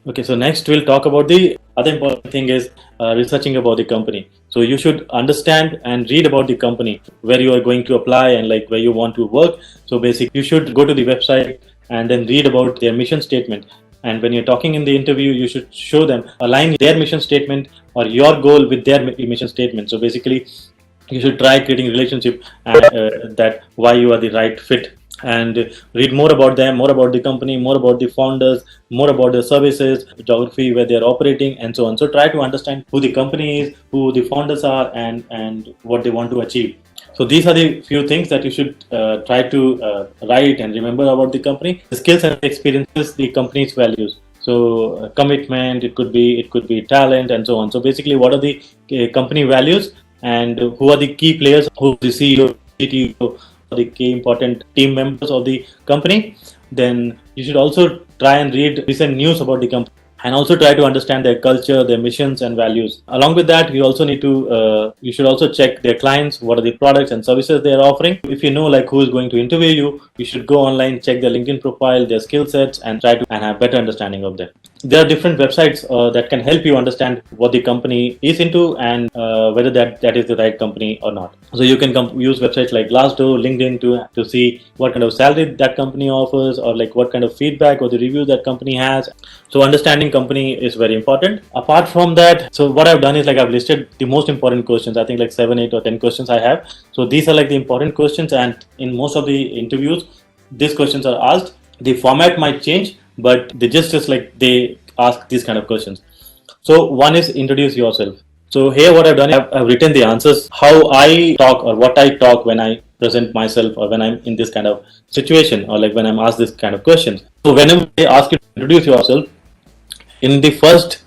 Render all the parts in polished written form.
Okay, so next we'll talk about the other important thing is researching about the company. So you should understand and read about the company where you are going to apply and like where you want to work. So basically, you should go to the website and then read about their mission statement. And when you're talking in the interview, you should show them align their mission statement or your goal with their mission statement. So basically, you should try creating relationship and that why you are the right fit, and read more about them, more about the company, more about the founders, more about the services, geography where they are operating, and so on. So try to understand who the company is, who the founders are, and what they want to achieve. So these are the few things that you should try to write and remember about the company, the skills and experiences, the company's values. So commitment, it could be talent, and so on. So basically, what are the company values, and who are the key players, who is the CEO, CTO, the key important team members of the company. Then you should also try and read recent news about the company and also try to understand their culture, their missions and values. Along with that, you should also check their clients, what are the products and services they are offering. If you know like who is going to interview you, you should go online, check their LinkedIn profile, their skill sets, and try to and have better understanding of them. There are different websites that can help you understand what the company is into, and whether that is the right company or not. So you can use websites like Glassdoor, LinkedIn to see what kind of salary that company offers, or like what kind of feedback or the review that company has. So understanding company is very important. Apart from that, so what I've done is like I've listed the most important questions. I think like 7, 8 or 10 questions I have. So these are like the important questions, and in most of the interviews these questions are asked. The format might change, but the gist is like they ask these kind of questions. So one is introduce yourself. So here what I've done is I've written the answers, how I talk or what I talk when I present myself or when I'm in this kind of situation, or like when I'm asked this kind of questions. So whenever they ask you to introduce yourself, in the first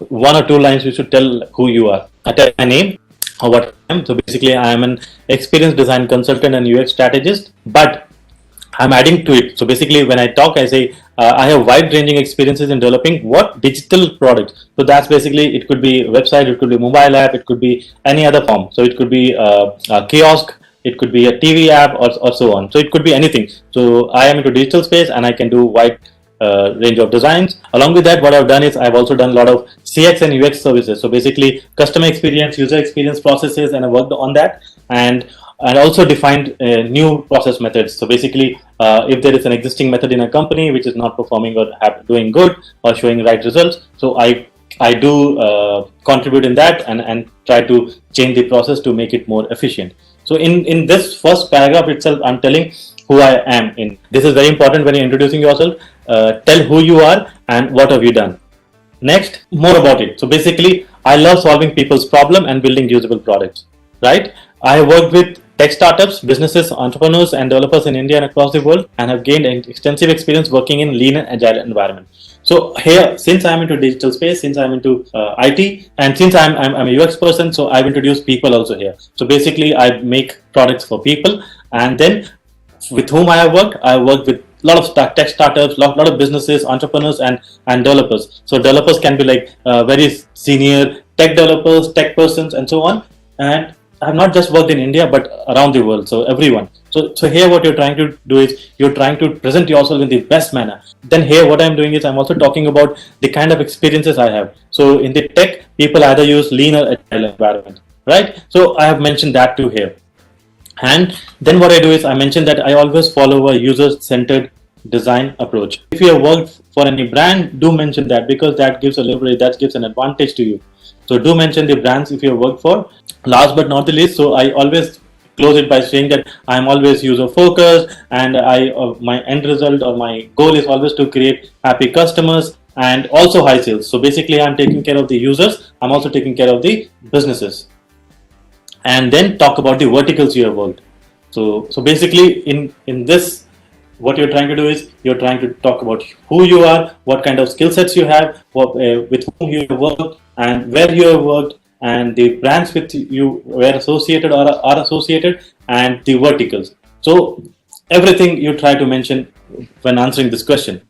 1 or 2 lines you should tell who you are. I tell my name or what I am. So basically I am an experienced design consultant and UX strategist, but I'm adding to it. So basically, when I talk, I say I have wide-ranging experiences in developing what digital products. So that's basically, it could be a website, it could be a mobile app, it could be any other form. So it could be a kiosk, it could be a TV app, or so on. So it could be anything. So I am into digital space and I can do wide range of designs. Along with that, what I've done is I've also done a lot of CX and UX services. So basically, customer experience, user experience processes, and I worked on that. And also defined new process methods. So basically, if there is an existing method in a company which is not performing or doing good or showing right results, so I do contribute in that, and try to change the process to make it more efficient. So in this first paragraph itself, I'm telling who I am in. This is very important when you're introducing yourself. Tell who you are and what have you done. Next, more about it. So basically, I love solving people's problem and building usable products. Right? I have worked with tech startups, businesses, entrepreneurs, and developers in India and across the world, and have gained extensive experience working in lean and agile environment. So here, since I'm into digital space, since I'm into IT, and since I'm a UX person, so I've introduced people also here. So basically, I make products for people, and then with whom I worked with a lot of tech startups, lot of businesses, entrepreneurs, and developers. So developers can be like very senior tech developers, tech persons, and so on. And I've not just worked in India, but around the world. So everyone. So here, what you're trying to do is you're trying to present yourself in the best manner. Then here, what I'm doing is I'm also talking about the kind of experiences I have. So in the tech, people either use lean or agile environment, right? So I have mentioned that too here. And then what I do is I mention that I always follow a user-centered design approach. If you have worked for any brand, do mention that, because that gives a leverage, that gives an advantage to you. So do mention the brands if you have worked for. Last but not the least, so I always close it by saying that I'm always user focused, and my end result or my goal is always to create happy customers and also high sales. So basically, I'm taking care of the users. I'm also taking care of the businesses. And then talk about the verticals you have worked. So basically, in this, what you're trying to do is you're trying to talk about who you are, what kind of skill sets you have, with whom you have worked, and where you have worked, and the brands with you were associated or are associated, and the verticals. So everything you try to mention when answering this question.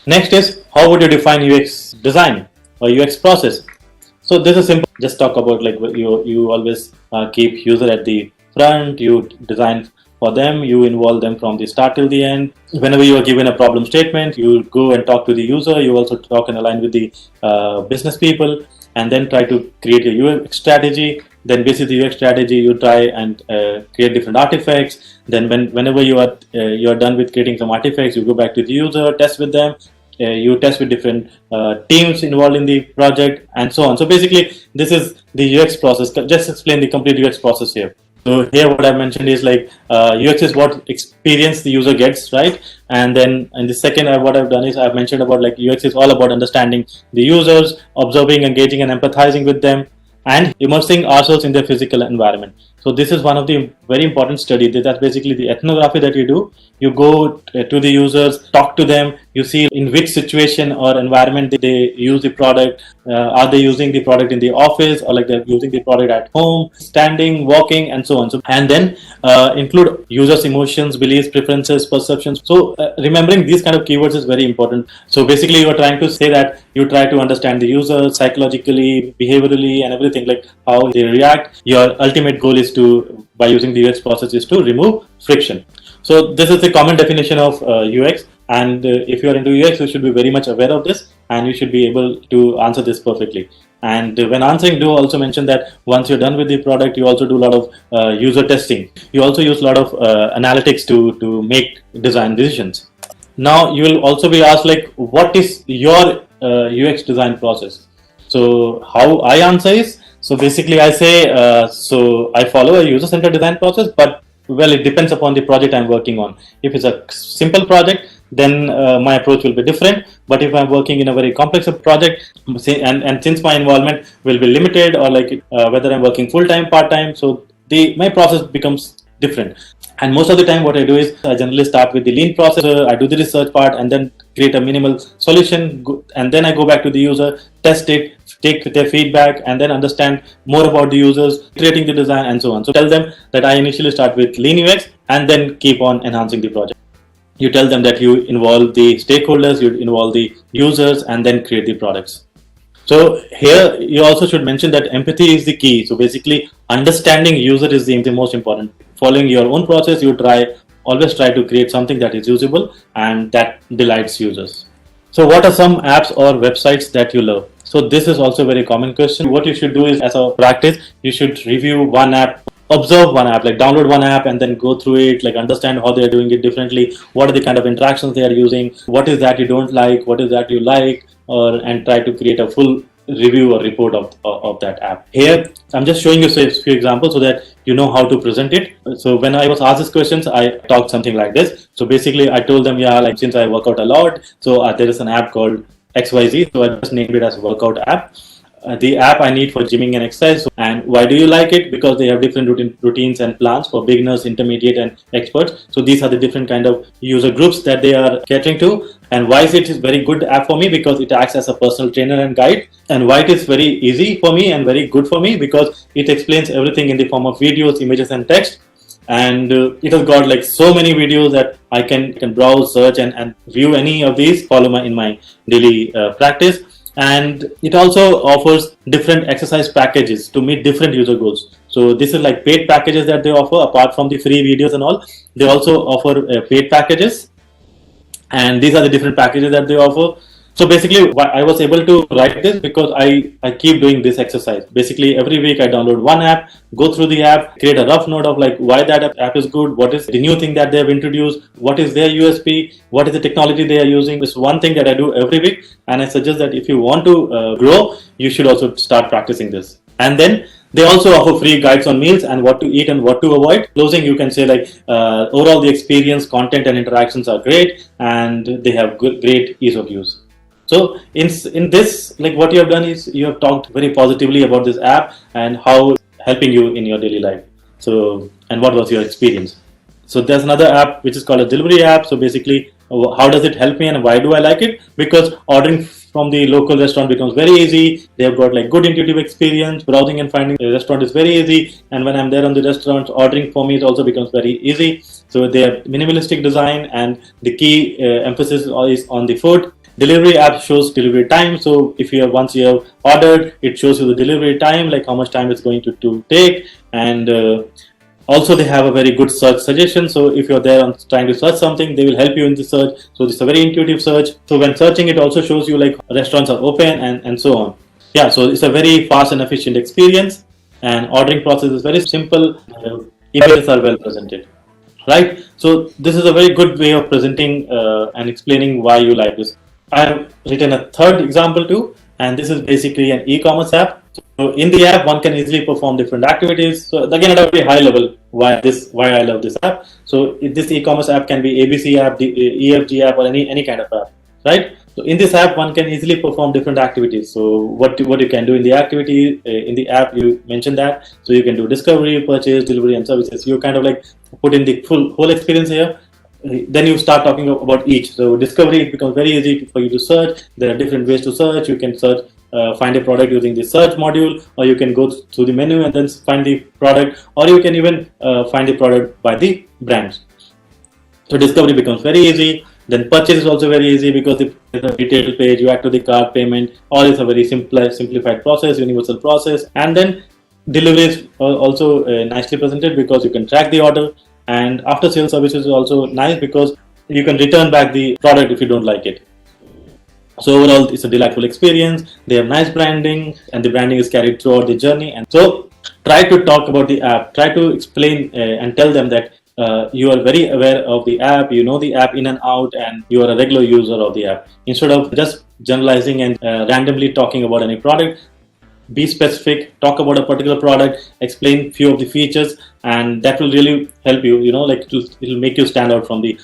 Next is, how would you define UX design or UX process? So this is simple. Just talk about like you always keep user at the front. You design for them. You involve them from the start till the end. Whenever you are given a problem statement, you go and talk to the user. You also talk and align with the business people, and then try to create a UX strategy. Then basically the UX strategy, you try and create different artifacts. Then whenever you are done with creating some artifacts, you go back to the user, test with them. You test with different teams involved in the project, and so on. So basically, this is the UX process. Just explain the complete UX process here. So here, what I mentioned is like UX is what experience the user gets, right? And then in the second, what I've done is I've mentioned about like UX is all about understanding the users, observing, engaging, and empathizing with them, and immersing ourselves in their physical environment. So this is one of the very important study. That's basically the ethnography that you do. You go to the users, talk to them, you see in which situation or environment they use the product. Are they using the product in the office, or like they're using the product at home, standing, walking, and so on. So, and then include users' emotions, beliefs, preferences, perceptions. So remembering these kind of keywords is very important. So basically, you are trying to say that you try to understand the user psychologically, behaviorally, and everything, like how they react. Your ultimate goal is to, by using the UX process, is to remove friction. So this is the common definition of UX, and if you are into UX, you should be very much aware of this, and you should be able to answer this perfectly. And when answering, do also mention that once you're done with the product, you also do a lot of user testing. You also use a lot of analytics to make design decisions. Now you will also be asked like, what is your UX design process? So how I answer is, so basically I say, so I follow a user-centered design process, but well, it depends upon the project I'm working on. If it's a simple project, then my approach will be different. But if I'm working in a very complex project, and since my involvement will be limited, or like whether I'm working full-time, part-time, so my process becomes different. And most of the time what I do is I generally start with the lean process. I do the research part and then create a minimal solution, and then I go back to the user, test it, take their feedback, and then understand more about the users, creating the design, and so on. So tell them that I initially start with lean UX and then keep on enhancing the project. You tell them that you involve the stakeholders, you involve the users, and then create the products. So here you also should mention that empathy is the key. So basically understanding user is the most important. Following your own process, you always try to create something that is usable and that delights users. So what are some apps or websites that you love? So this is also a very common question. What you should do is, as a practice, you should review one app, observe one app, like download one app and then go through it, like understand how they're doing it differently, what are the kind of interactions they are using, what is that you don't like, what is that you like, and try to create a full review or report of that app. Here I'm just showing you a few examples so that you know how to present it. So when I was asked these questions, I talked something like this. So basically I told them, yeah, like since I work out a lot, so there is an app called XYZ, so I just named it as workout app. The app I need for gymming and exercise. And why do you like it? Because they have different routines and plans for beginners, intermediate, and experts. So these are the different kind of user groups that they are catering to. And why is it a very good app for me? Because it acts as a personal trainer and guide. And why it is very easy for me and very good for me? Because it explains everything in the form of videos, images, and text. And it has got like so many videos that I can browse, search, and view any of these, follow in my daily practice. And it also offers different exercise packages to meet different user goals. So this is like paid packages that they offer. Apart from the free videos and all, they also offer paid packages, and these are the different packages that they offer. So basically I was able to write this because I keep doing this exercise. Basically every week I download one app, go through the app, create a rough note of like why that app is good, what is the new thing that they have introduced, what is their USP, what is the technology they are using. It's one thing that I do every week, and I suggest that if you want to grow, you should also start practicing this. And then they also offer free guides on meals and what to eat and what to avoid. Closing, you can say like overall the experience, content, and interactions are great, and they have great ease of use. So in this, like what you have done is you have talked very positively about this app and how it's helping you in your daily life. So, and what was your experience? So there's another app which is called a delivery app. So basically, how does it help me and why do I like it? Because ordering from the local restaurant becomes very easy. They have got like good intuitive experience. Browsing and finding the restaurant is very easy. And when I'm there on the restaurant, ordering for me it also becomes very easy. So they have minimalistic design, and the key emphasis is on the food. Delivery app shows delivery time. So if you have once you have ordered, it shows you the delivery time, like how much time it's going to take. And Also, they have a very good search suggestion. So if you're there on trying to search something, they will help you in the search. So it's a very intuitive search. So when searching, it also shows you like restaurants are open and so on. Yeah, so it's a very fast and efficient experience, and ordering process is very simple. Images are well presented, right? So this is a very good way of presenting and explaining why you like this. I have written a third example too, and this is basically an e-commerce app. So in the app, one can easily perform different activities. So again, at a very high level, why I love this app. So this e-commerce app can be ABC app, the EFG app, or any kind of app, right? So in this app, one can easily perform different activities. So what you can do in the activity in the app, you mentioned that. So you can do discovery, purchase, delivery, and services. You kind of like put in the whole experience here. Then you start talking about each. So discovery, it becomes very easy for you to search. There are different ways to search. You can search, find a product using the search module, or you can go through the menu and then find the product, or you can even find the product by the brands. So discovery becomes very easy. Then purchase is also very easy because the detailed page, you add to the cart, payment, all is a very simplified process, universal process. And then delivery is also nicely presented because you can track the order. And after sales services is also nice because you can return back the product if you don't like it. So overall, it's a delightful experience. They have nice branding, and the branding is carried throughout the journey. And so, try to talk about the app. Try to explain and tell them that you are very aware of the app. You know the app in and out, and you are a regular user of the app. Instead of just generalizing and randomly talking about any product, be specific, talk about a particular product, explain few of the features, and that will really help you. Like it'll make you stand out from the